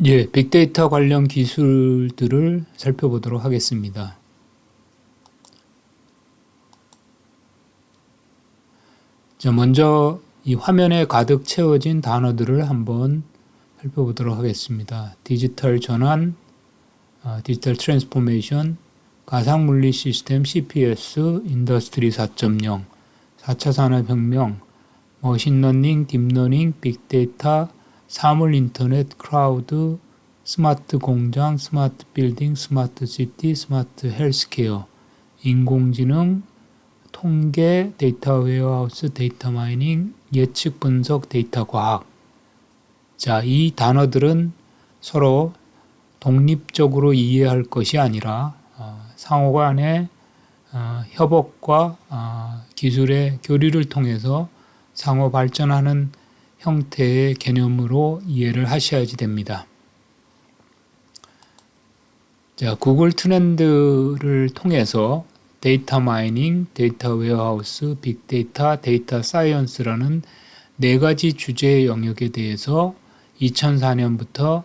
예, 빅데이터 관련 기술들을 살펴보도록 하겠습니다. 자, 먼저 이 화면에 가득 채워진 단어들을 한번 살펴보도록 하겠습니다. 디지털 전환, 디지털 트랜스포메이션, 가상물리 시스템, CPS, 인더스트리 4.0, 4차 산업혁명, 머신러닝, 딥러닝, 빅데이터, 사물 인터넷, 크라우드, 스마트 공장, 스마트 빌딩, 스마트 시티, 스마트 헬스케어, 인공지능, 통계, 데이터 웨어하우스, 데이터 마이닝, 예측 분석, 데이터 과학. 자, 이 단어들은 서로 독립적으로 이해할 것이 아니라 상호 간의 협업과 기술의 교류를 통해서 상호 발전하는 형태의 개념으로 이해를 하셔야지 됩니다. 자, 구글 트렌드를 통해서 데이터 마이닝, 데이터 웨어하우스, 빅데이터, 데이터 사이언스라는 네 가지 주제 영역에 대해서 2004년부터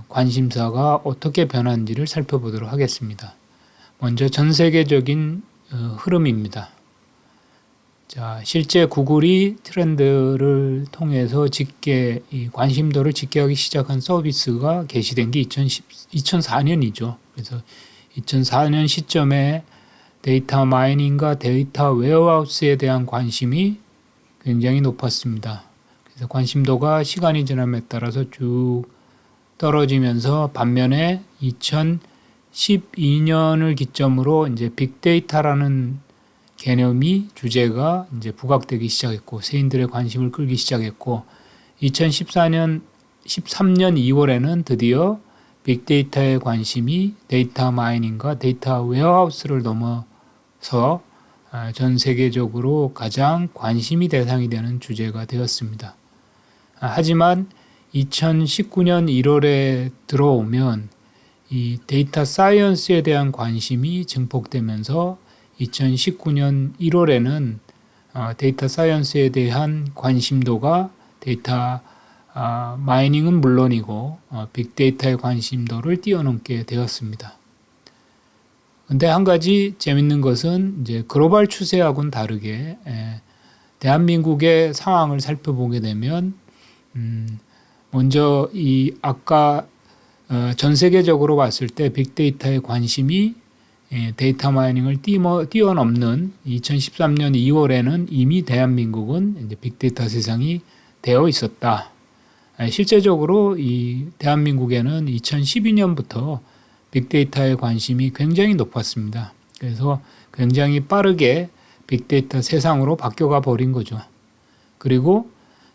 관심사가 어떻게 변한지를 살펴보도록 하겠습니다. 먼저 전 세계적인 흐름입니다. 자, 실제 구글이 트렌드를 통해서 이 관심도를 집계하기 시작한 서비스가 개시된 게 2004년이죠. 그래서 2004년 시점에 데이터 마이닝과 데이터 웨어하우스에 대한 관심이 굉장히 높았습니다. 그래서 관심도가 시간이 지남에 따라서 쭉 떨어지면서 반면에 2012년을 기점으로 이제 빅데이터라는 개념이 주제가 이제 부각되기 시작했고 세인들의 관심을 끌기 시작했고 2013년 2월에는 드디어 빅데이터의 관심이 데이터 마이닝과 데이터 웨어하우스를 넘어서 전 세계적으로 가장 관심이 대상이 되는 주제가 되었습니다. 하지만 2019년 1월에 들어오면 이 데이터 사이언스에 대한 관심이 증폭되면서 2019년 1월에는 데이터 사이언스에 대한 관심도가 데이터 마이닝은 물론이고 빅데이터의 관심도를 뛰어넘게 되었습니다. 근데 한 가지 재밌는 것은 이제 글로벌 추세하고는 다르게 대한민국의 상황을 살펴보게 되면 먼저 이 아까 전 세계적으로 봤을 때 빅데이터의 관심이 데이터 마이닝을 뛰어넘는 2013년 2월에는 이미 대한민국은 이제 빅데이터 세상이 되어 있었다. 실제적으로 이 대한민국에는 2012년부터 빅데이터의 관심이 굉장히 높았습니다. 그래서 굉장히 빠르게 빅데이터 세상으로 바뀌어가 버린 거죠. 그리고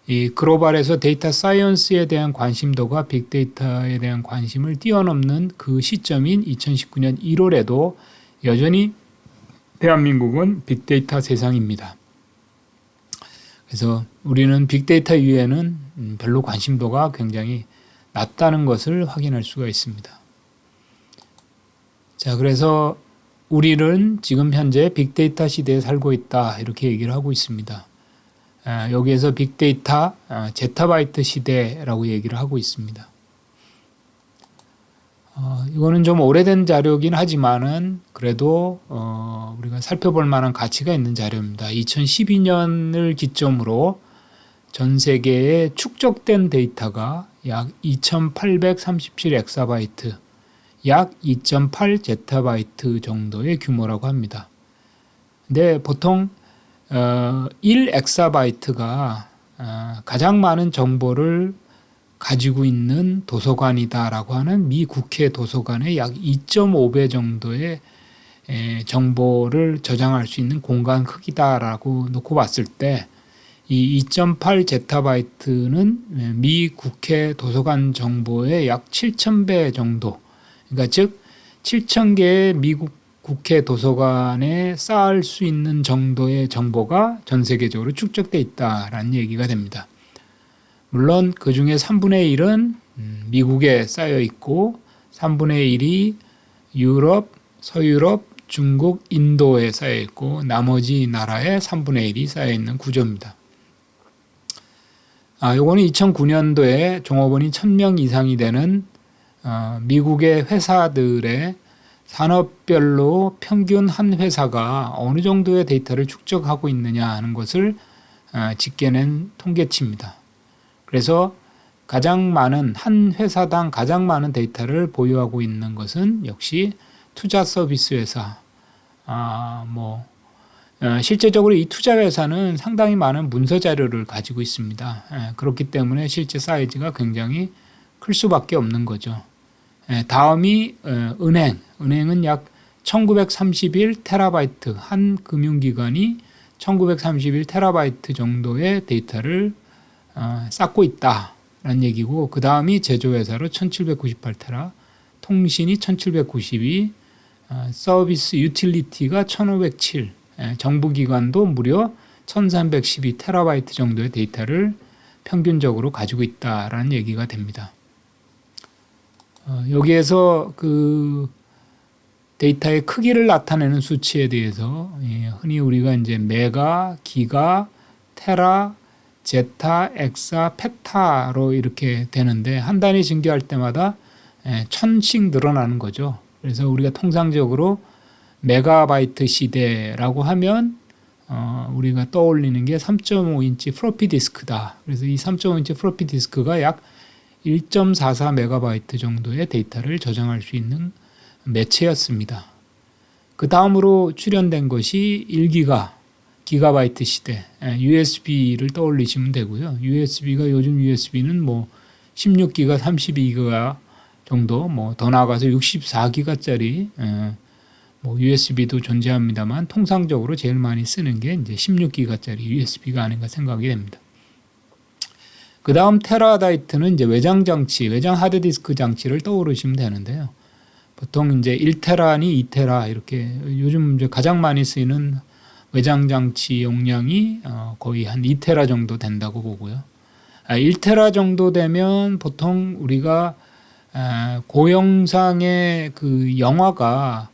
이 글로벌에서 데이터 사이언스에 대한 관심도가 빅데이터에 대한 관심을 뛰어넘는 그 시점인 2019년 1월에도 여전히 대한민국은 빅데이터 세상입니다. 그래서 우리는 빅데이터 이외에는 별로 관심도가 굉장히 낮다는 것을 확인할 수가 있습니다. 자, 그래서 우리는 지금 현재 빅데이터 시대에 살고 있다 이렇게 얘기를 하고 있습니다. 여기에서 빅데이터 제타바이트 시대라고 얘기를 하고 있습니다. 이거는 좀 오래된 자료긴 하지만은 그래도 우리가 살펴볼 만한 가치가 있는 자료입니다. 2012년을 기점으로 전 세계에 축적된 데이터가 약 2837 엑사바이트, 약 2.8 제타바이트 정도의 규모라고 합니다. 근데 보통 1 엑사바이트가 가장 많은 정보를 가지고 있는 도서관이다라고 하는 미 국회 도서관의 약 2.5배 정도의 정보를 저장할 수 있는 공간 크기다라고 놓고 봤을 때 이 2.8 제타바이트는 미 국회 도서관 정보의 약 7,000배 정도, 그러니까 즉 7,000개의 미국 국회 도서관에 쌓을 수 있는 정도의 정보가 전 세계적으로 축적되어 있다라는 얘기가 됩니다. 물론 그 중에 3분의 1은 미국에 쌓여 있고 3분의 1이 유럽, 서유럽, 중국, 인도에 쌓여 있고 나머지 나라에 3분의 1이 쌓여 있는 구조입니다. 요거는 2009년도에 종업원이 1000명 이상이 되는 미국의 회사들의 산업별로 평균 한 회사가 어느 정도의 데이터를 축적하고 있느냐 하는 것을 집계낸 통계치입니다. 그래서 가장 많은 한 회사당 가장 많은 데이터를 보유하고 있는 것은 역시 투자 서비스 회사. 실제적으로 이 투자 회사는 상당히 많은 문서 자료를 가지고 있습니다. 그렇기 때문에 실제 사이즈가 굉장히 클 수밖에 없는 거죠. 다음이 은행. 은행은 약 1931 테라바이트, 한 금융기관이 1931 테라바이트 정도의 데이터를 쌓고 있다라는 얘기고, 그 다음이 제조회사로 1798 테라, 통신이 1792, 서비스 유틸리티가 1507, 정부기관도 무려 1312 테라바이트 정도의 데이터를 평균적으로 가지고 있다라는 얘기가 됩니다. 여기에서 그 데이터의 크기를 나타내는 수치에 대해서 흔히 우리가 이제 메가, 기가, 테라, 제타, 엑사, 페타로 이렇게 되는데, 한 단위 증가할 때마다 1000씩 늘어나는 거죠. 그래서 우리가 통상적으로 메가바이트 시대라고 하면 우리가 떠올리는 게 3.5인치 플로피 디스크다. 그래서 이 3.5인치 플로피 디스크가 약 1.44 메가바이트 정도의 데이터를 저장할 수 있는 매체였습니다. 그 다음으로 출현된 것이 1기가, 기가바이트 시대, USB를 떠올리시면 되고요. USB가 요즘 USB는 뭐 16기가, 32기가 정도, 뭐 더 나아가서 64기가짜리 뭐 USB도 존재합니다만, 통상적으로 제일 많이 쓰는 게 이제 16기가짜리 USB가 아닌가 생각이 됩니다. 그 다음 테라바이트는 이제 외장 장치, 외장 하드디스크 장치를 떠오르시면 되는데요. 보통 이제 1테라니 2테라 이렇게 요즘 이제 가장 많이 쓰이는 외장 장치 용량이 거의 한 2테라 정도 된다고 보고요. 1테라 정도 되면 보통 우리가 고영상의 그 영화가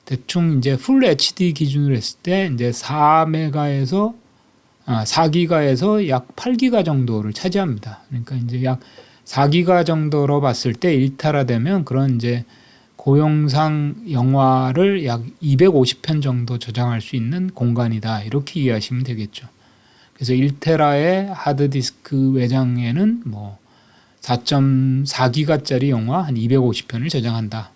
대충 이제 풀 HD 기준으로 했을 때 이제 4기가에서 약 8기가 정도를 차지합니다. 그러니까 이제 약 4기가 정도로 봤을 때 1테라 되면 그런 이제 고영상 영화를 약 250편 정도 저장할 수 있는 공간이다. 이렇게 이해하시면 되겠죠. 그래서 1테라의 하드디스크 외장에는 뭐 4.4기가짜리 영화 한 250편을 저장한다.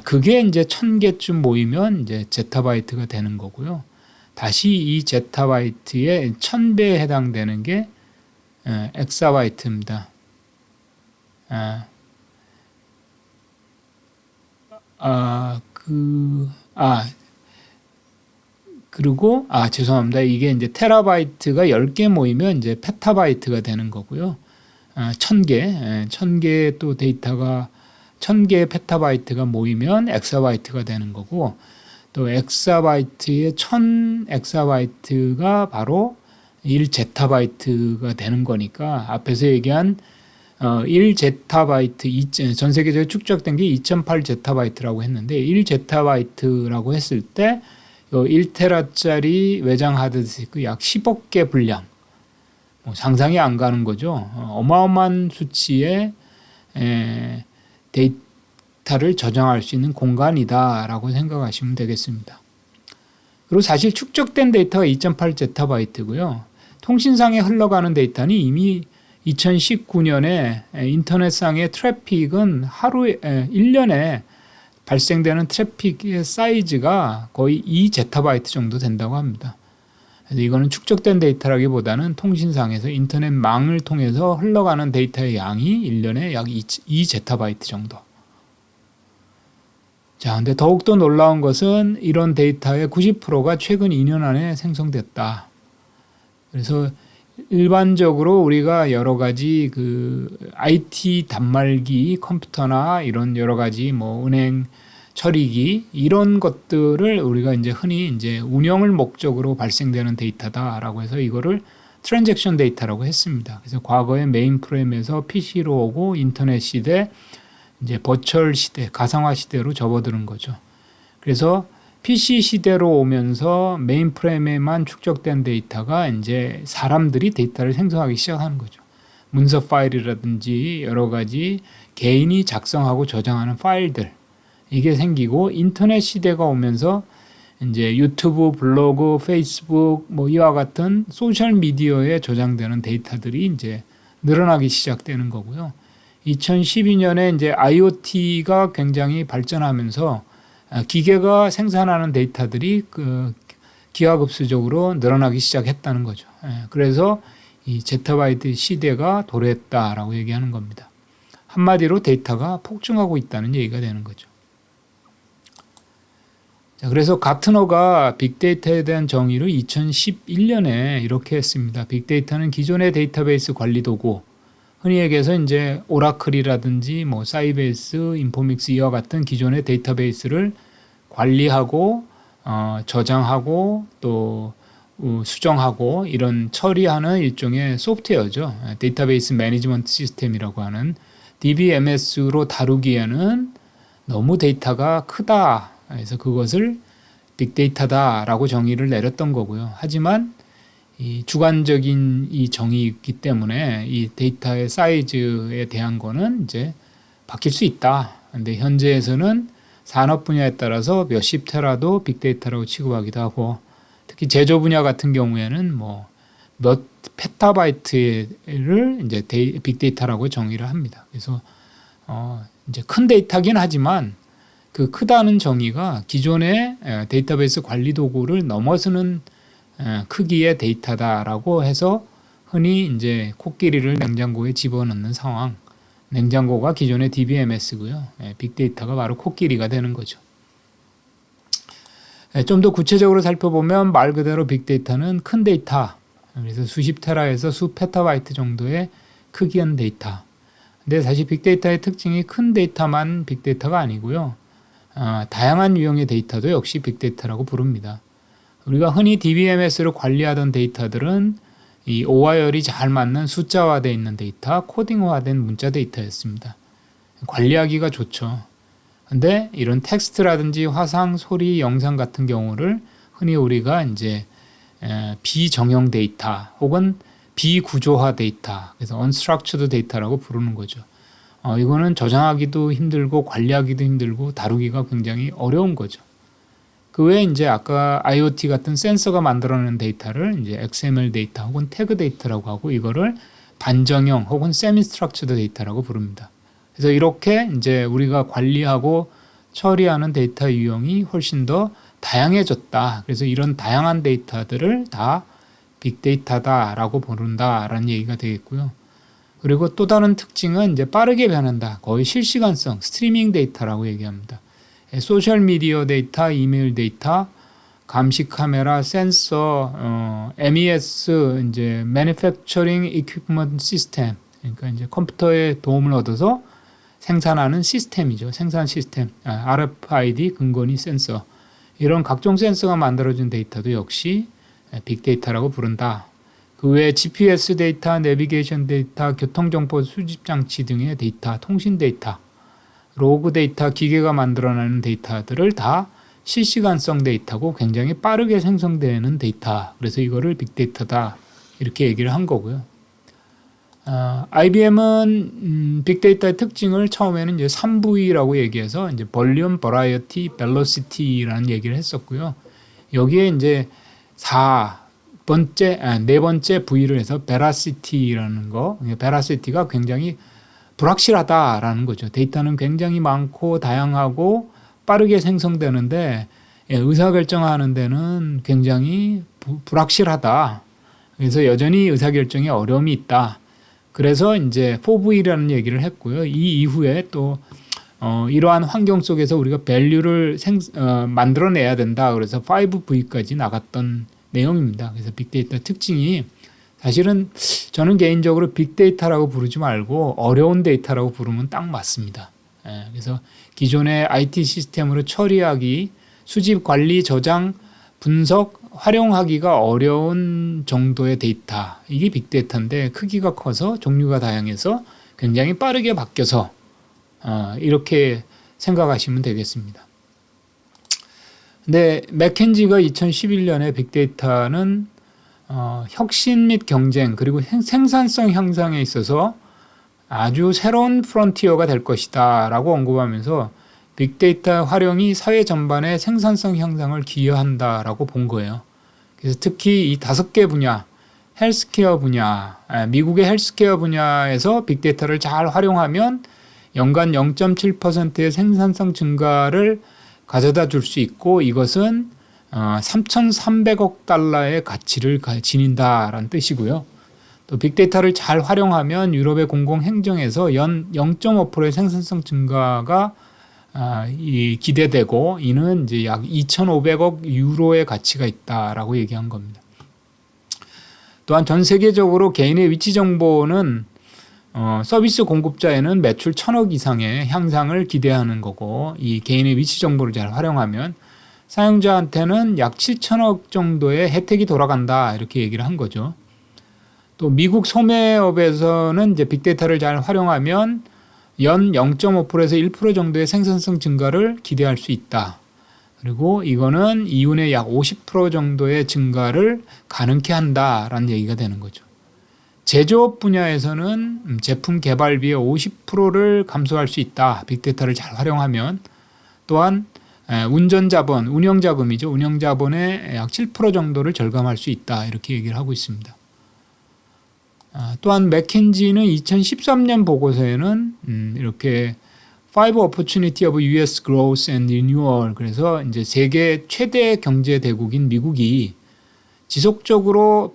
그게 이제 1000개쯤 모이면 이제 제타바이트가 되는 거고요. 다시 이 제타바이트의 1000배에 해당되는 게 엑사바이트입니다. 그리고 죄송합니다. 이게 이제 테라바이트가 10개 모이면 이제 페타바이트가 되는 거고요. 1000개 또 데이터가 1000개의 페타바이트가 모이면 엑사바이트가 되는 거고, 또 엑사바이트의 1000엑사바이트가 바로 1제타바이트가 되는 거니까, 앞에서 얘기한 1제타바이트, 전 세계적으로 축적된 게 2.8제타바이트라고 했는데, 1제타바이트라고 했을 때 1테라짜리 외장 하드디스크 약 10억 개 분량, 상상이 안 가는 거죠. 어마어마한 수치의 데이터를 저장할 수 있는 공간이다라고 생각하시면 되겠습니다. 그리고 사실 축적된 데이터가 2.8제타바이트고요. 통신상에 흘러가는 데이터는 이미 2019년에 인터넷상의 트래픽은 1년에 발생되는 트래픽의 사이즈가 거의 2제타바이트 정도 된다고 합니다. 그래서 이거는 축적된 데이터라기보다는 통신상에서 인터넷망을 통해서 흘러가는 데이터의 양이 1년에 약 2제타바이트 정도. 자, 근데 더욱더 놀라운 것은 이런 데이터의 90%가 최근 2년 안에 생성됐다. 그래서 일반적으로 우리가 여러 가지 그 IT 단말기, 컴퓨터나 이런 여러 가지 뭐 은행 처리기 이런 것들을 우리가 이제 흔히 이제 운영을 목적으로 발생되는 데이터다라고 해서 이거를 트랜잭션 데이터라고 했습니다. 그래서 과거에 메인프레임에서 PC로 오고 인터넷 시대, 이제 버추얼 시대, 가상화 시대로 접어드는 거죠. 그래서 PC 시대로 오면서 메인프레임에만 축적된 데이터가 이제 사람들이 데이터를 생성하기 시작하는 거죠. 문서 파일이라든지 여러 가지 개인이 작성하고 저장하는 파일들, 이게 생기고, 인터넷 시대가 오면서 이제 유튜브, 블로그, 페이스북 뭐 이와 같은 소셜 미디어에 저장되는 데이터들이 이제 늘어나기 시작되는 거고요. 2012년에 이제 IoT가 굉장히 발전하면서 기계가 생산하는 데이터들이 기하급수적으로 늘어나기 시작했다는 거죠. 그래서 이 제타바이트 시대가 도래했다라고 얘기하는 겁니다. 한마디로 데이터가 폭증하고 있다는 얘기가 되는 거죠. 자, 그래서 가트너가 빅데이터에 대한 정의를 2011년에 이렇게 했습니다. 빅데이터는 기존의 데이터베이스 관리 도구, 흔히 얘기해서 이제 오라클이라든지 뭐 사이베이스, 인포믹스 이와 같은 기존의 데이터베이스를 관리하고 저장하고 또 수정하고 이런 처리하는 일종의 소프트웨어죠. 데이터베이스 매니지먼트 시스템이라고 하는 DBMS로 다루기에는 너무 데이터가 크다. 그래서 그것을 빅데이터다라고 정의를 내렸던 거고요. 하지만 이 주관적인 이 정의이기 때문에 이 데이터의 사이즈에 대한 거는 이제 바뀔 수 있다. 근데 현재에서는 산업 분야에 따라서 몇십 테라도 빅데이터라고 취급하기도 하고, 특히 제조 분야 같은 경우에는 뭐 몇 페타바이트를 이제 빅데이터라고 정의를 합니다. 그래서 이제 큰 데이터긴 하지만 그 크다는 정의가 기존의 데이터베이스 관리 도구를 넘어서는 크기의 데이터다라고 해서 흔히 이제 코끼리를 냉장고에 집어넣는 상황, 냉장고가 기존의 DBMS고요. 빅데이터가 바로 코끼리가 되는 거죠. 좀 더 구체적으로 살펴보면 말 그대로 빅데이터는 큰 데이터, 그래서 수십 테라에서 수 페타바이트 정도의 크기의 데이터. 근데 사실 빅데이터의 특징이 큰 데이터만 빅데이터가 아니고요. 다양한 유형의 데이터도 역시 빅데이터라고 부릅니다. 우리가 흔히 DBMS로 관리하던 데이터들은 이 OIR이 잘 맞는 숫자화되어 있는 데이터, 코딩화된 문자 데이터였습니다. 관리하기가 좋죠. 근데 이런 텍스트라든지 화상, 소리, 영상 같은 경우를 흔히 우리가 이제 비정형 데이터 혹은 비구조화 데이터, 그래서 unstructured 데이터라고 부르는 거죠. 이거는 저장하기도 힘들고 관리하기도 힘들고 다루기가 굉장히 어려운 거죠. 그 외에 이제 아까 IoT 같은 센서가 만들어낸 데이터를 이제 XML 데이터 혹은 태그 데이터라고 하고, 이거를 반정형 혹은 세미 스트럭처드 데이터라고 부릅니다. 그래서 이렇게 이제 우리가 관리하고 처리하는 데이터 유형이 훨씬 더 다양해졌다. 그래서 이런 다양한 데이터들을 다 빅데이터다라고 부른다라는 얘기가 되겠고요. 그리고 또 다른 특징은 이제 빠르게 변한다. 거의 실시간성 스트리밍 데이터라고 얘기합니다. 소셜 미디어 데이터, 이메일 데이터, 감시 카메라, 센서, MES, 이제 Manufacturing Equipment System, 그러니까 이제 컴퓨터의 도움을 얻어서 생산하는 시스템이죠. 생산 시스템, RFID, 근거리 센서, 이런 각종 센서가 만들어진 데이터도 역시 빅데이터라고 부른다. 그 외에 GPS 데이터, 내비게이션 데이터, 교통정보 수집 장치 등의 데이터, 통신 데이터, 로그 데이터, 기계가 만들어내는 데이터들을 다 실시간성 데이터고 굉장히 빠르게 생성되는 데이터. 그래서 이거를 빅데이터다 이렇게 얘기를 한 거고요. IBM은 빅데이터의 특징을 처음에는 이제 3V라고 얘기해서 이제 Volume, Variety, Velocity라는 얘기를 했었고요. 여기에 이제 네 번째 V를 해서 Veracity라는 거, Veracity가 굉장히 불확실하다라는 거죠. 데이터는 굉장히 많고 다양하고 빠르게 생성되는데 의사결정하는 데는 굉장히 불확실하다. 그래서 여전히 의사결정에 어려움이 있다. 그래서 이제 4V라는 얘기를 했고요. 이 이후에 또 이러한 환경 속에서 우리가 밸류를 만들어내야 된다. 그래서 5V까지 나갔던 내용입니다. 그래서 빅데이터 특징이 사실은 저는 개인적으로 빅데이터라고 부르지 말고 어려운 데이터라고 부르면 딱 맞습니다. 그래서 기존의 IT 시스템으로 처리하기, 수집, 관리, 저장, 분석, 활용하기가 어려운 정도의 데이터, 이게 빅데이터인데 크기가 커서 종류가 다양해서 굉장히 빠르게 바뀌어서 이렇게 생각하시면 되겠습니다. 네, 맥킨지가 2011년에 빅데이터는 혁신 및 경쟁 그리고 생산성 향상에 있어서 아주 새로운 프론티어가 될 것이다 라고 언급하면서 빅데이터 활용이 사회 전반의 생산성 향상을 기여한다 라고 본 거예요. 그래서 특히 이 5개 분야, 헬스케어 분야, 미국의 헬스케어 분야에서 빅데이터를 잘 활용하면 연간 0.7%의 생산성 증가를 가져다 줄 수 있고, 이것은 3,300억 달러의 가치를 지닌다라는 뜻이고요. 또 빅데이터를 잘 활용하면 유럽의 공공행정에서 연 0.5%의 생산성 증가가 기대되고, 이는 이제 약 2,500억 유로의 가치가 있다라고 얘기한 겁니다. 또한 전 세계적으로 개인의 위치 정보는 서비스 공급자에는 매출 1,000억 이상의 향상을 기대하는 거고, 이 개인의 위치 정보를 잘 활용하면 사용자한테는 약 7,000억 정도의 혜택이 돌아간다 이렇게 얘기를 한 거죠. 또 미국 소매업에서는 이제 빅데이터를 잘 활용하면 연 0.5%에서 1% 정도의 생산성 증가를 기대할 수 있다. 그리고 이거는 이윤의 약 50% 정도의 증가를 가능케 한다라는 얘기가 되는 거죠. 제조업 분야에서는 제품 개발비의 50%를 감소할 수 있다. 빅데이터를 잘 활용하면. 또한 운전자본, 운영자금이죠. 운영자본의 약 7% 정도를 절감할 수 있다. 이렇게 얘기를 하고 있습니다. 또한 맥킨지는 2013년 보고서에는 이렇게 Five Opportunity of U.S. Growth and Renewal, 그래서 이제 세계 최대 경제 대국인 미국이 지속적으로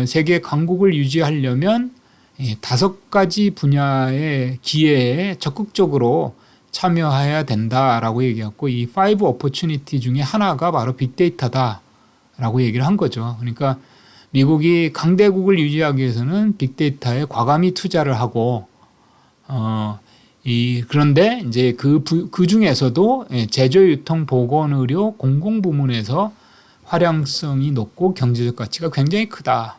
세계 강국을 유지하려면 5가지 분야의 기회에 적극적으로 참여해야 된다라고 얘기했고, 이 Five Opportunity 중에 하나가 바로 빅데이터다라고 얘기를 한 거죠. 그러니까 미국이 강대국을 유지하기 위해서는 빅데이터에 과감히 투자를 하고, 그런데 이제 그 중에서도 제조, 유통, 보건, 의료, 공공 부문에서 활용성이 높고 경제적 가치가 굉장히 크다.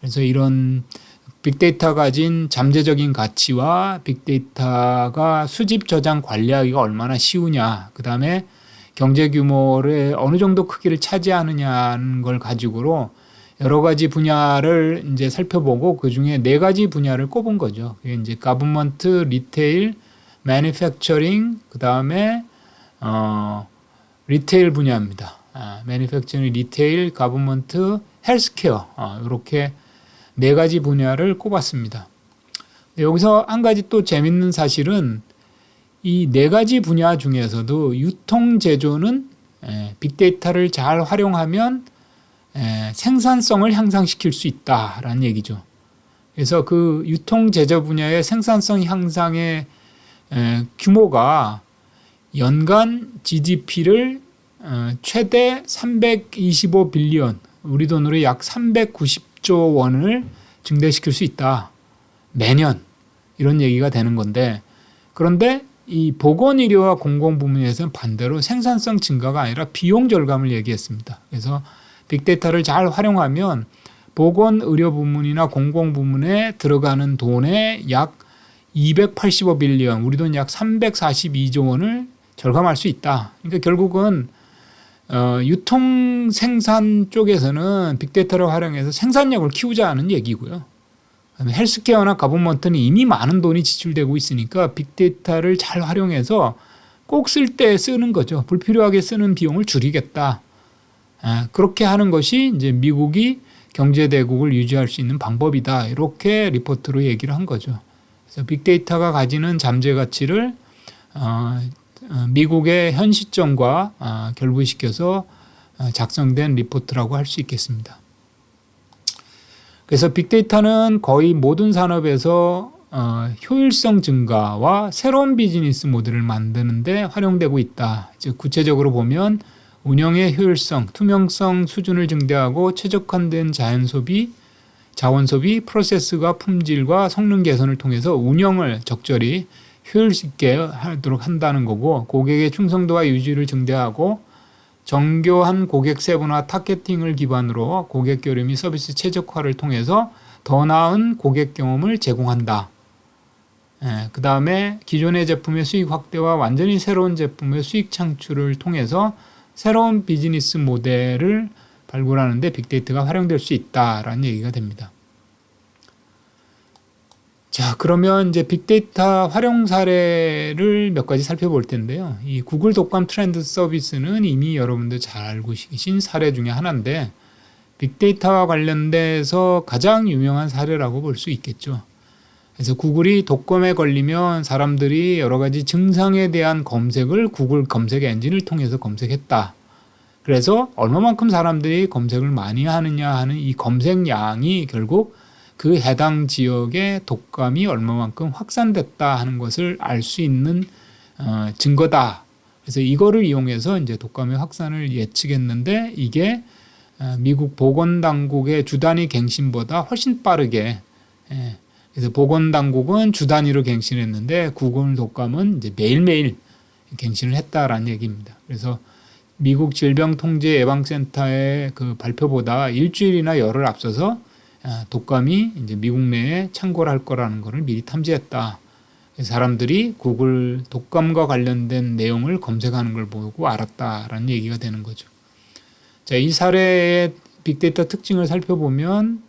그래서 이런 빅데이터가 가진 잠재적인 가치와 빅데이터가 수집, 저장, 관리하기가 얼마나 쉬우냐, 그 다음에 경제 규모를 어느 정도 크기를 차지하느냐는 걸 가지고로 여러 가지 분야를 이제 살펴보고 그 중에 4가지 분야를 꼽은 거죠. 그게 이제 가버먼트, 리테일, 매니팩처링, 그 다음에 리테일 분야입니다. 매니팩처링, 리테일, 가버먼트, 헬스케어, 이렇게 4가지 분야를 꼽았습니다. 여기서 한 가지 또 재밌는 사실은 이 4가지 분야 중에서도 유통 제조는 빅데이터를 잘 활용하면 생산성을 향상시킬 수 있다라는 얘기죠. 그래서 그 유통 제조 분야의 생산성 향상의 규모가 연간 GDP를 최대 325빌리언, 우리 돈으로 약 390조 원을 증대시킬 수 있다. 매년 이런 얘기가 되는 건데, 그런데 이 보건의료와 공공부문에서는 반대로 생산성 증가가 아니라 비용 절감을 얘기했습니다. 그래서 빅데이터를 잘 활용하면 보건의료 부문이나 공공부문에 들어가는 돈의 약 285빌리언, 우리 돈 약 342조 원을 절감할 수 있다. 그러니까 결국은 유통 생산 쪽에서는 빅데이터를 활용해서 생산력을 키우자는 얘기고요. 헬스케어나 가버먼트는 이미 많은 돈이 지출되고 있으니까 빅데이터를 잘 활용해서 꼭 쓸 때 쓰는 거죠. 불필요하게 쓰는 비용을 줄이겠다. 그렇게 하는 것이 이제 미국이 경제대국을 유지할 수 있는 방법이다. 이렇게 리포트로 얘기를 한 거죠. 그래서 빅데이터가 가지는 잠재 가치를 미국의 현 시점과 결부시켜서 작성된 리포트라고 할 수 있겠습니다. 그래서 빅데이터는 거의 모든 산업에서 효율성 증가와 새로운 비즈니스 모델을 만드는 데 활용되고 있다. 즉 구체적으로 보면 운영의 효율성, 투명성 수준을 증대하고 최적화된 자원 소비, 프로세스가 품질과 성능 개선을 통해서 운영을 적절히 효율 있게 하도록 한다는 거고, 고객의 충성도와 유지를 증대하고 정교한 고객 세분화 타겟팅을 기반으로 고객 교류 및 서비스 최적화를 통해서 더 나은 고객 경험을 제공한다. 그 다음에 기존의 제품의 수익 확대와 완전히 새로운 제품의 수익 창출을 통해서 새로운 비즈니스 모델을 발굴하는데 빅데이터가 활용될 수 있다라는 얘기가 됩니다. 자, 그러면 이제 빅데이터 활용 사례를 몇 가지 살펴볼 텐데요. 이 구글 독감 트렌드 서비스는 이미 여러분들 잘 알고 계신 사례 중에 하나인데 빅데이터와 관련돼서 가장 유명한 사례라고 볼 수 있겠죠. 그래서 구글이 독감에 걸리면 사람들이 여러 가지 증상에 대한 검색을 구글 검색 엔진을 통해서 검색했다. 그래서 얼마만큼 사람들이 검색을 많이 하느냐 하는 이 검색량이 결국 그 해당 지역의 독감이 얼마만큼 확산됐다 하는 것을 알 수 있는 증거다. 그래서 이거를 이용해서 이제 독감의 확산을 예측했는데 이게 미국 보건당국의 주 단위 갱신보다 훨씬 빠르게, 그래서 보건당국은 주 단위로 갱신했는데 구글 독감은 이제 매일매일 갱신을 했다라는 얘기입니다. 그래서 미국 질병통제예방센터의 그 발표보다 일주일이나 열흘 앞서서 독감이 이제 미국 내에 창궐할 거라는 것을 미리 탐지했다. 사람들이 구글 독감과 관련된 내용을 검색하는 걸 보고 알았다라는 얘기가 되는 거죠. 자, 이 사례의 빅데이터 특징을 살펴보면,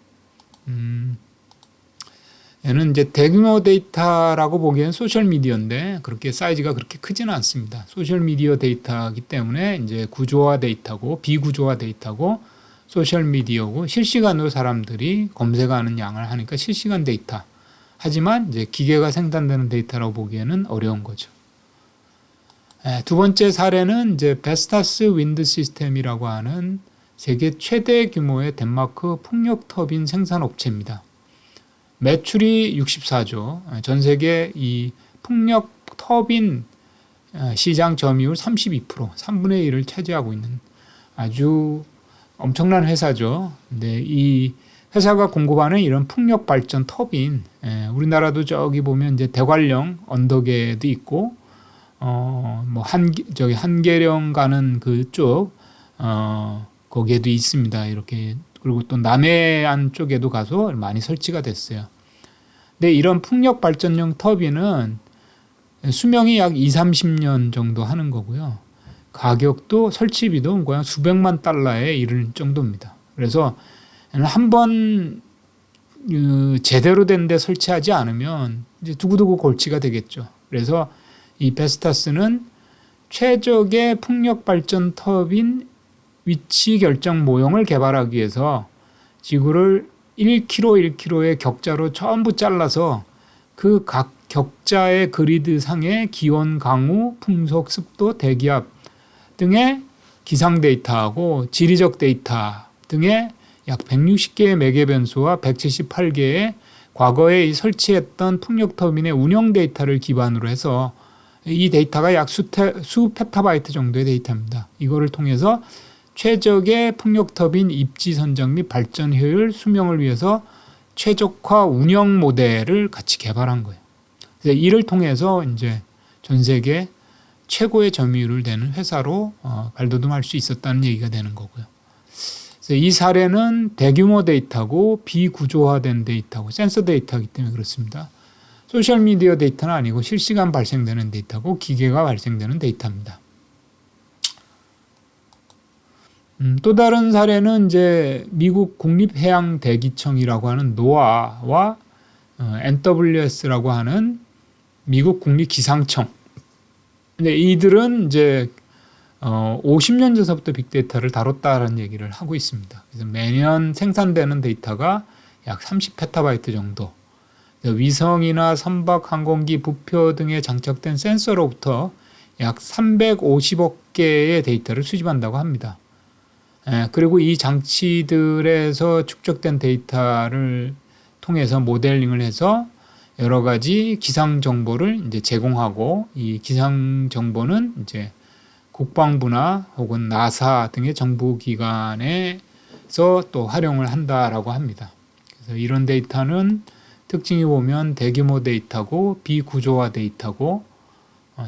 얘는 이제 대규모 데이터라고 보기엔 소셜미디어인데 그렇게 사이즈가 그렇게 크지는 않습니다. 소셜미디어 데이터이기 때문에 이제 구조화 데이터고 비구조화 데이터고 소셜미디어고 실시간으로 사람들이 검색하는 양을 하니까 실시간 데이터. 하지만 이제 기계가 생산되는 데이터라고 보기에는 어려운 거죠. 두 번째 사례는 이제 베스타스 윈드 시스템이라고 하는 세계 최대 규모의 덴마크 풍력 터빈 생산 업체입니다. 매출이 64조, 전 세계 이 풍력 터빈 시장 점유율 32%, 3분의 1을 차지하고 있는 아주 엄청난 회사죠. 근데 이 회사가 공급하는 이런 풍력 발전 터빈, 우리나라도 저기 보면 이제 대관령 언덕에도 있고, 뭐 한계령 가는 그쪽, 거기에도 있습니다. 이렇게. 그리고 또 남해안 쪽에도 가서 많이 설치가 됐어요. 근데 이런 풍력 발전용 터빈은 수명이 약 20-30년 정도 하는 거고요. 가격도 설치비도 그냥 수백만 달러에 이를 정도입니다. 그래서 한번 제대로 된 데 설치하지 않으면 이제 두고두고 골치가 되겠죠. 그래서 이 베스타스는 최적의 풍력 발전 터빈 위치 결정 모형을 개발하기 위해서 지구를 1km, 1km의 격자로 전부 잘라서 그 각 격자의 그리드 상의 기온, 강우, 풍속, 습도, 대기압 등의 기상 데이터하고 지리적 데이터 등의 약 160개의 매개 변수와 178개의 과거에 설치했던 풍력 터빈의 운영 데이터를 기반으로 해서 이 데이터가 약 수 페타바이트 정도의 데이터입니다. 이거를 통해서 최적의 풍력 터빈 입지 선정 및 발전 효율, 수명을 위해서 최적화 운영 모델을 같이 개발한 거예요. 그래서 이를 통해서 이제 전 세계 최고의 점유율을 내는 회사로 발돋움할 수 있었다는 얘기가 되는 거고요. 그래서 이 사례는 대규모 데이터고 비구조화된 데이터고 센서 데이터이기 때문에 그렇습니다. 소셜미디어 데이터는 아니고 실시간 발생되는 데이터고 기계가 발생되는 데이터입니다. 또 다른 사례는 이제 미국 국립해양대기청이라고 하는 노아와 NWS라고 하는 미국 국립기상청. 근데 이들은 이제 50년 전서부터 빅데이터를 다뤘다라는 얘기를 하고 있습니다. 그래서 매년 생산되는 데이터가 약 30페타바이트 정도. 위성이나 선박, 항공기, 부표 등에 장착된 센서로부터 약 350억 개의 데이터를 수집한다고 합니다. 그리고 이 장치들에서 축적된 데이터를 통해서 모델링을 해서 여러 가지 기상 정보를 이제 제공하고 이 기상 정보는 이제 국방부나 혹은 나사 등의 정부기관에서 또 활용을 한다라고 합니다. 그래서 이런 데이터는 특징이 보면 대규모 데이터고 비구조화 데이터고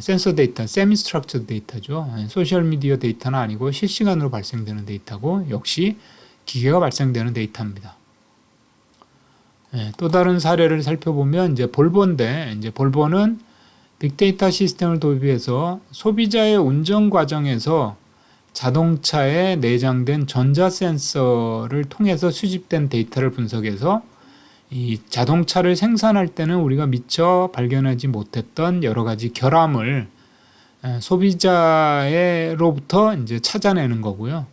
센서 데이터, 세미 스트럭처 데이터죠. 소셜미디어 데이터는 아니고 실시간으로 발생되는 데이터고 역시 기계가 발생되는 데이터입니다. 또 다른 사례를 살펴보면 이제 볼보인데 이제 볼보는 빅데이터 시스템을 도입해서 소비자의 운전 과정에서 자동차에 내장된 전자 센서를 통해서 수집된 데이터를 분석해서 이 자동차를 생산할 때는 우리가 미처 발견하지 못했던 여러 가지 결함을 소비자로부터 이제 찾아내는 거고요.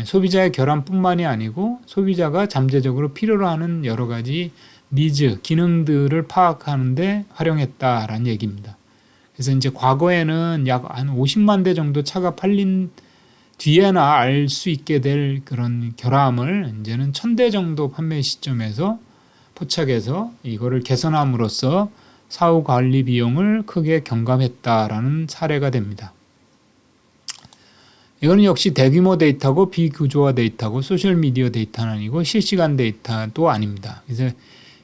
소비자의 결함뿐만이 아니고 소비자가 잠재적으로 필요로 하는 여러 가지 니즈, 기능들을 파악하는데 활용했다라는 얘기입니다. 그래서 이제 과거에는 약 한 50만 대 정도 차가 팔린 뒤에나 알 수 있게 될 그런 결함을 이제는 1000대 정도 판매 시점에서 포착해서 이거를 개선함으로써 사후 관리 비용을 크게 경감했다라는 사례가 됩니다. 이거는 역시 대규모 데이터고 비구조화 데이터고 소셜미디어 데이터는 아니고 실시간 데이터도 아닙니다. 그래서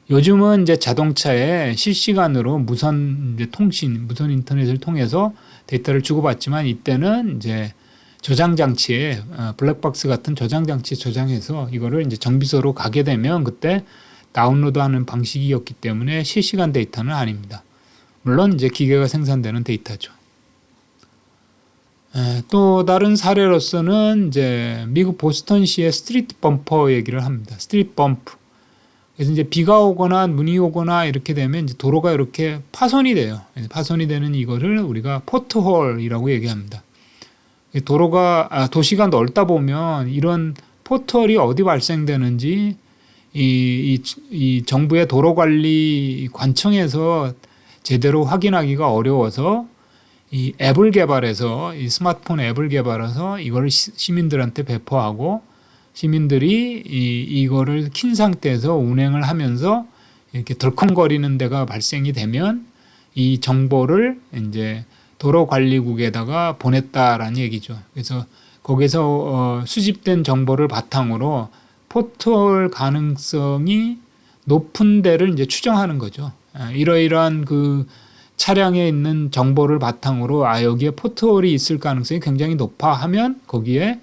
요즘은 이제 자동차에 실시간으로 무선 이제 통신, 무선 인터넷을 통해서 데이터를 주고받지만 이때는 이제 저장 장치에 블랙박스 같은 저장 장치에 저장해서 이거를 이제 정비소로 가게 되면 그때 다운로드하는 방식이었기 때문에 실시간 데이터는 아닙니다. 물론 이제 기계가 생산되는 데이터죠. 또 다른 사례로서는 이제 미국 보스턴시의 스트리트 범퍼 얘기를 합니다. 스트리트 범프. 그래서 이제 비가 오거나 눈이 오거나 이렇게 되면 이제 도로가 이렇게 파손이 돼요. 파손이 되는 이거를 우리가 포트홀이라고 얘기합니다. 도시가 넓다 보면 이런 포트홀이 어디 발생되는지 이 정부의 도로관리 관청에서 제대로 확인하기가 어려워서 이 앱을 개발해서 이 스마트폰 앱을 개발해서 이걸 시민들한테 배포하고 시민들이 이거를 킨 상태에서 운행을 하면서 이렇게 덜컹거리는 데가 발생이 되면 이 정보를 이제 도로관리국에다가 보냈다라는 얘기죠. 그래서 거기서 수집된 정보를 바탕으로 포트홀 가능성이 높은 데를 이제 추정하는 거죠. 이러이러한 그 차량에 있는 정보를 바탕으로 여기에 포트홀이 있을 가능성이 굉장히 높아 하면 거기에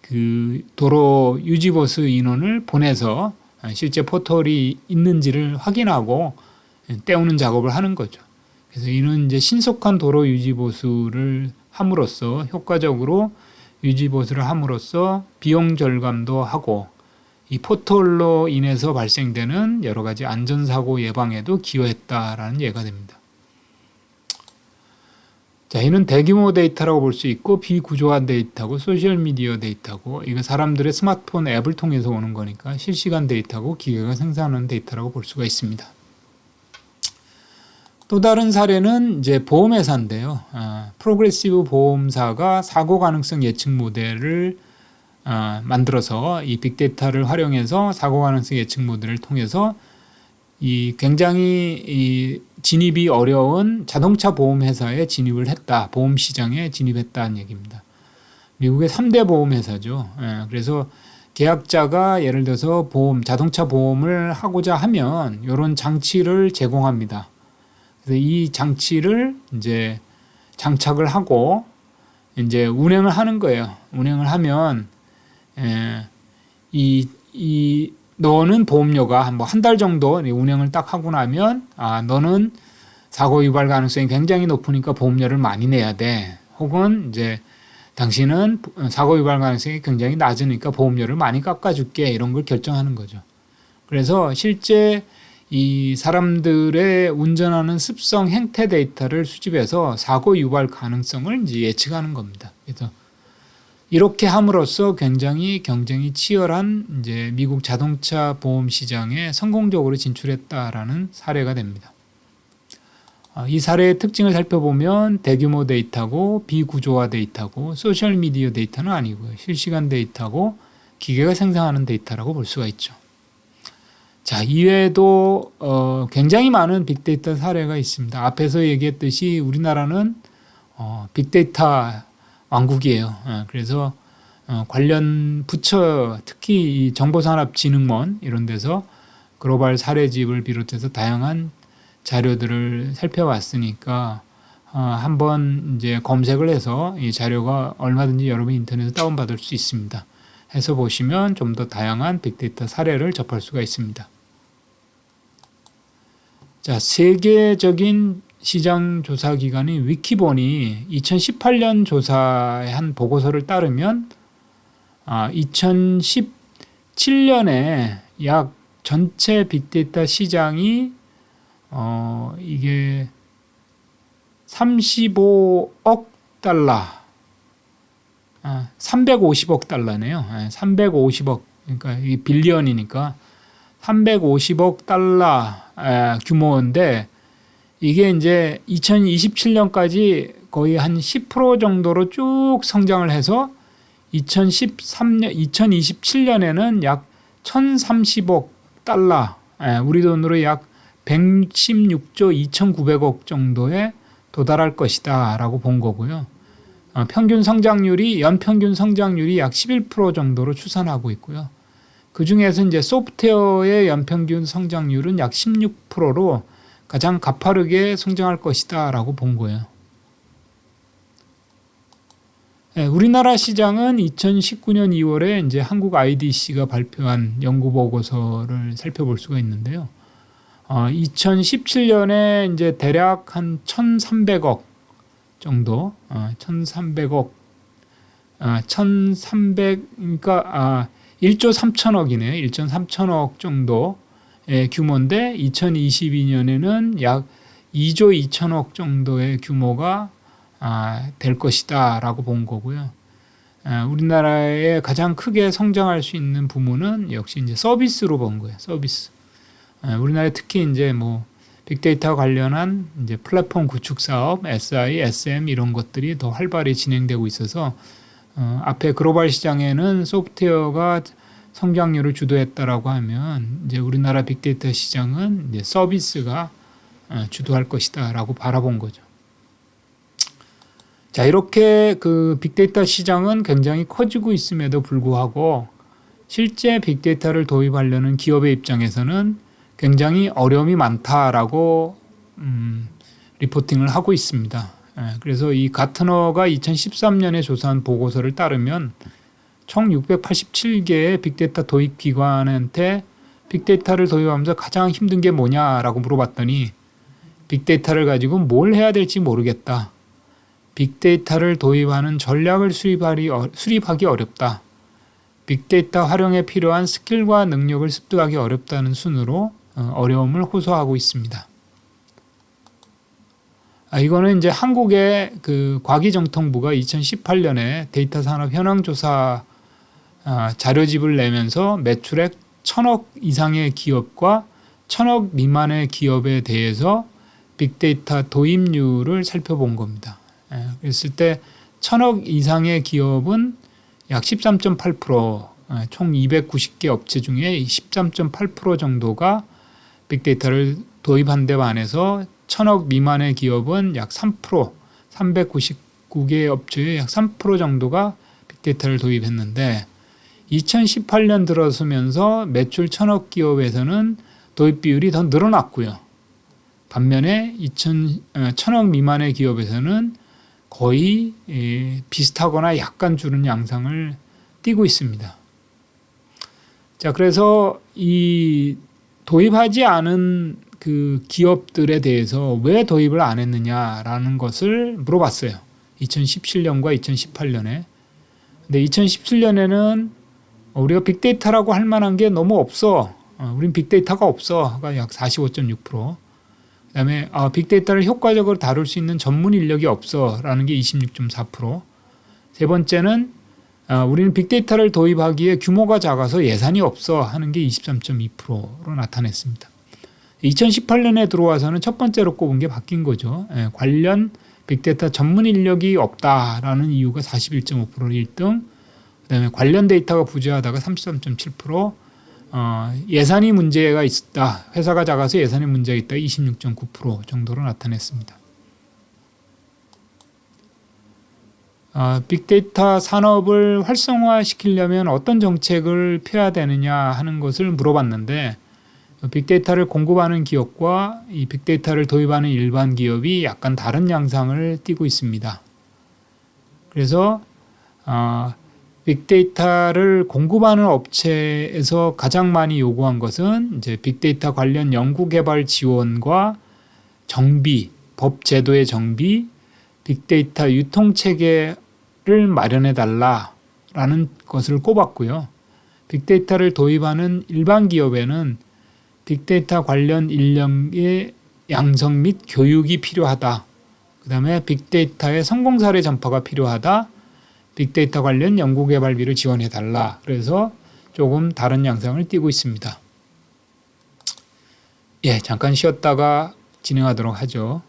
그 도로 유지보수 인원을 보내서 실제 포트홀이 있는지를 확인하고 떼우는 작업을 하는 거죠. 그래서 이는 이제 신속한 도로 유지보수를 함으로써 효과적으로 유지보수를 함으로써 비용 절감도 하고 이 포트홀로 인해서 발생되는 여러 가지 안전사고 예방에도 기여했다라는 예가 됩니다. 자, 이는 대규모 데이터라고 볼 수 있고 비구조화 데이터고 소셜미디어 데이터고 이거 사람들의 스마트폰 앱을 통해서 오는 거니까 실시간 데이터고 기계가 생산하는 데이터라고 볼 수가 있습니다. 또 다른 사례는 이제 보험회사인데요. 프로그레시브 보험사가 사고 가능성 예측 모델을 만들어서 이 빅데이터를 활용해서 사고 가능성 예측 모델을 통해서 이 굉장히 진입이 어려운 자동차 보험회사에 진입을 했다. 보험 시장에 진입했다는 얘기입니다. 미국의 3대 보험회사죠. 그래서 계약자가 예를 들어서 자동차 보험을 하고자 하면 이런 장치를 제공합니다. 그래서 이 장치를 이제 장착을 하고 이제 운행을 하는 거예요. 운행을 하면 너는 보험료가 뭐 한 달 정도 운행을 딱 하고 나면 너는 사고 유발 가능성이 굉장히 높으니까 보험료를 많이 내야 돼. 혹은 이제 당신은 사고 유발 가능성이 굉장히 낮으니까 보험료를 많이 깎아줄게. 이런 걸 결정하는 거죠. 그래서 실제 이 사람들의 운전하는 습성 행태 데이터를 수집해서 사고 유발 가능성을 이제 예측하는 겁니다. 그래서 이렇게 함으로써 굉장히 경쟁이 치열한 이제 미국 자동차 보험 시장에 성공적으로 진출했다라는 사례가 됩니다. 이 사례의 특징을 살펴보면 대규모 데이터고 비구조화 데이터고 소셜미디어 데이터는 아니고요. 실시간 데이터고 기계가 생성하는 데이터라고 볼 수가 있죠. 자, 이외에도 굉장히 많은 빅데이터 사례가 있습니다. 앞에서 얘기했듯이 우리나라는 빅데이터 왕국이에요. 그래서 관련 부처, 특히 정보산업진흥원 이런 데서 글로벌 사례집을 비롯해서 다양한 자료들을 살펴봤으니까 한번 이제 검색을 해서 이 자료가 얼마든지 여러분 인터넷에서 다운받을 수 있습니다. 해서 보시면 좀 더 다양한 빅데이터 사례를 접할 수가 있습니다. 자, 세계적인 시장 조사 기관인 위키본이 2018년 조사한 보고서를 따르면 2017년에 약 전체 빅데이터 시장이 이게 35억 달러, 350억 달러네요. 350억, 그러니까 이 빌리언이니까 350억 달러 규모인데, 이게 이제 2027년까지 거의 한 10% 정도로 쭉 성장을 해서 2027년에는 약 1030억 달러, 우리 돈으로 약 116조 2,900억 정도에 도달할 것이다 라고 본 거고요. 평균 성장률이, 연평균 성장률이 약 11% 정도로 추산하고 있고요. 그 중에서 이제 소프트웨어의 연평균 성장률은 약 16%로 가장 가파르게 성장할 것이다 라고 본 거예요. 우리나라 시장은 2019년 2월에 이제 한국 IDC가 발표한 연구 보고서를 살펴볼 수가 있는데요. 2017년에 이제 대략 한 1,300억 정도, 1,300억, 1,300, 그러니까 1조 3천억이네요. 1조 3천억 정도의 규모인데 2022년에는 약 2조 2천억 정도의 규모가 될 것이다 라고 본 거고요. 우리나라에 가장 크게 성장할 수 있는 부문은 역시 이제 서비스로 본 거예요. 서비스. 우리나라에 특히 이제 뭐 빅데이터 관련한 이제 플랫폼 구축 사업, SI, SM 이런 것들이 더 활발히 진행되고 있어서 앞에 글로벌 시장에는 소프트웨어가 성장률을 주도했다라고 하면 이제 우리나라 빅데이터 시장은 이제 서비스가 주도할 것이다라고 바라본 거죠. 자, 이렇게 그 빅데이터 시장은 굉장히 커지고 있음에도 불구하고 실제 빅데이터를 도입하려는 기업의 입장에서는 굉장히 어려움이 많다라고 리포팅을 하고 있습니다. 그래서 이 가트너가 2013년에 조사한 보고서를 따르면 총 687개의 빅데이터 도입 기관한테 빅데이터를 도입하면서 가장 힘든 게 뭐냐라고 물어봤더니 빅데이터를 가지고 뭘 해야 될지 모르겠다. 빅데이터를 도입하는 전략을 수립하기 어렵다. 빅데이터 활용에 필요한 스킬과 능력을 습득하기 어렵다는 순으로 어려움을 호소하고 있습니다. 이거는 이제 한국의 그 과기정통부가 2018년에 데이터 산업 현황 조사 자료집을 내면서 매출액 1,000억 이상의 기업과 1,000억 미만의 기업에 대해서 빅데이터 도입률을 살펴본 겁니다. 그랬을 때 1,000억 이상의 기업은 약 13.8%, 총 290개 업체 중에 13.8% 정도가 빅데이터를 도입한 데 반해서 1,000억 미만의 기업은 약 3%, 399개 업체의 약 3% 정도가 빅데이터를 도입했는데 2018년 들어서면서 매출 1,000억 기업에서는 도입 비율이 더 늘어났고요. 반면에 1,000억 미만의 기업에서는 거의 비슷하거나 약간 줄은 양상을 띠고 있습니다. 자, 그래서 이 도입하지 않은 그 기업들에 대해서 왜 도입을 안 했느냐라는 것을 물어봤어요. 2017년과 2018년에. 근데 2017년에는 우리가 빅데이터라고 할 만한 게 너무 없어. 우린 빅데이터가 없어. 약 45.6%. 그다음에 빅데이터를 효과적으로 다룰 수 있는 전문 인력이 없어라는 게 26.4%. 세 번째는 우리는 빅데이터를 도입하기에 규모가 작아서 예산이 없어 하는 게 23.2%로 나타냈습니다. 2018년에 들어와서는 첫 번째로 꼽은 게 바뀐 거죠. 관련 빅데이터 전문 인력이 없다라는 이유가 41.5%로 1등, 그다음에 관련 데이터가 부재하다가 33.7%, 예산이 문제가 있다. 회사가 작아서 예산에 문제가 있다. 26.9% 정도로 나타냈습니다. 빅데이터 산업을 활성화시키려면 어떤 정책을 펴야 되느냐 하는 것을 물어봤는데 빅데이터를 공급하는 기업과 이 빅데이터를 도입하는 일반 기업이 약간 다른 양상을 띠고 있습니다. 그래서 빅데이터를 공급하는 업체에서 가장 많이 요구한 것은 이제 빅데이터 관련 연구개발 지원과 정비, 법 제도의 정비, 빅데이터 유통체계를 마련해 달라라는 것을 꼽았고요. 빅데이터를 도입하는 일반 기업에는 빅데이터 관련 인력의 양성 및 교육이 필요하다. 그 다음에 빅데이터의 성공 사례 전파가 필요하다. 빅데이터 관련 연구개발비를 지원해 달라. 그래서 조금 다른 양상을 띠고 있습니다. 예, 잠깐 쉬었다가 진행하도록 하죠.